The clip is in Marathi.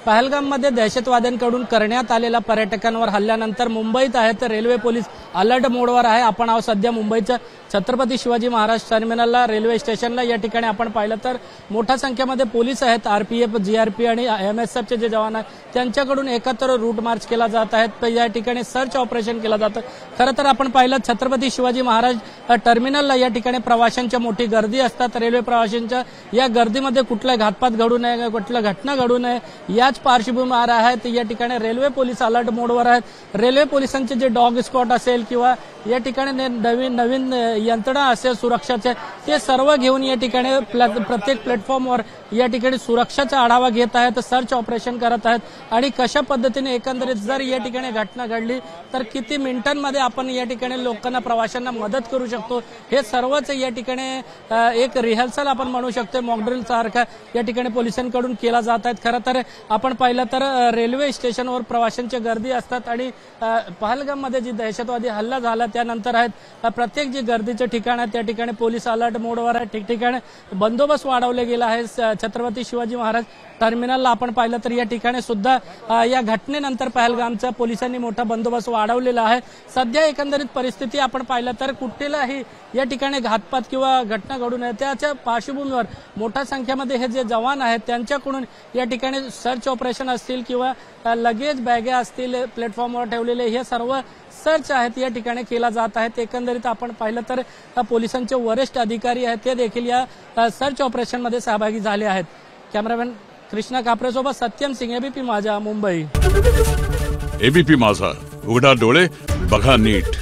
पहलगाममध्ये दहशतवाद्यांकडून करण्यात आलेल्या पर्यटकांवर हल्ल्यानंतर मुंबईत आहे तर रेल्वे पोलीस अलर्ट मोडवर आहे। आपण आहोत सध्या मुंबईच्या छत्रपती शिवाजी महाराज टर्मिनलला, रेल्वे स्टेशनला। या ठिकाणी आपण पाहिलं तर मोठ्या संख्येमध्ये पोलीस आहेत, आरपीएफ, जीआरपी आणि एमएसएफचे जे जवान आहेत त्यांच्याकडून एकत्र रूट मार्च केला जात आहे। तर या ठिकाणी सर्च ऑपरेशन केलं जातं। खरं तर आपण पाहिलं छत्रपती शिवाजी महाराज टर्मिनलला या ठिकाणी प्रवाशांची मोठी गर्दी असतात। रेल्वे प्रवाशांच्या या गर्दीमध्ये कुठला घातपात घडू नये, कुठल्या घटना घडू नये याच पार्श्वभूमीवर आहेत या ठिकाणी रेल्वे पोलीस अलर्ट मोडवर आहेत। रेल्वे पोलिसांचे जे डॉग स्क्वॉड असेल किंवा या ठिकाणी नवीन यंत्रणा असेल सुरक्षाचे, ते सर्व घेऊन या ठिकाणी प्रत्येक प्लॅटफॉर्मवर या ठिकाणी सुरक्षाचा आढावा घेत आहेत, सर्च ऑपरेशन करत आहेत आणि कशा पद्धतीने एकंदरीत जर या ठिकाणी घटना घडली तर किती मिनिटांमध्ये आपण या ठिकाणी लोकांना, प्रवाशांना मदत करू शकतो, हे सर्वच या ठिकाणी एक रिहर्सल आपण म्हणू शकतो, मॉकड्रिल सारखा या ठिकाणी पोलिसांकडून केला जात आहेत। खरं तर आपण पाहिलं तर रेल्वे स्टेशनवर प्रवाशांची गर्दी असतात आणि पहलगाममध्ये जी दहशतवादी हल्ला झाला त्यानंतर आहेत प्रत्येक जी गर्दीचे ठिकाण आहे त्या ठिकाणी पोलीस अलर्ट मोडवर आहे। ठिकठिकाणी बंदोबस्त वाढवले गेला आहे। छत्रपती शिवाजी महाराज टर्मिनलला आपण पाहिलं तर या ठिकाणी सुद्धा या घटनेनंतर पहलगामच्या पोलिसांनी मोठा बंदोबस्त वाढवलेला आहे। सध्या एकंदरीत परिस्थिती आपण पाहिलं तर कुठेलाही या ठिकाणी घातपात किंवा घटना घडू नये त्याच्या पार्श्वभूमीवर मोठ्या संख्येमध्ये हे जे जवान आहेत त्यांच्याकडून या ठिकाणी सर्च ऑपरेशन असतील किंवा लगेज बॅगे असतील प्लॅटफॉर्मवर ठेवलेले, हे सर्व सर्च आहेत या ठिकाणी केला जात आहेत। एकंदरीत आपण पाहिलं तर पोलिसांचे वरिष्ठ अधिकारी आहेत ते देखील या सर्च ऑपरेशनमध्ये सहभागी झाले आहेत। कॅमेरामॅन कृष्णा कापरेसोबत सत्यम सिंग, एबीपी माझा, मुंबई। एबीपी माझा, उघडा डोळे बघा नीट।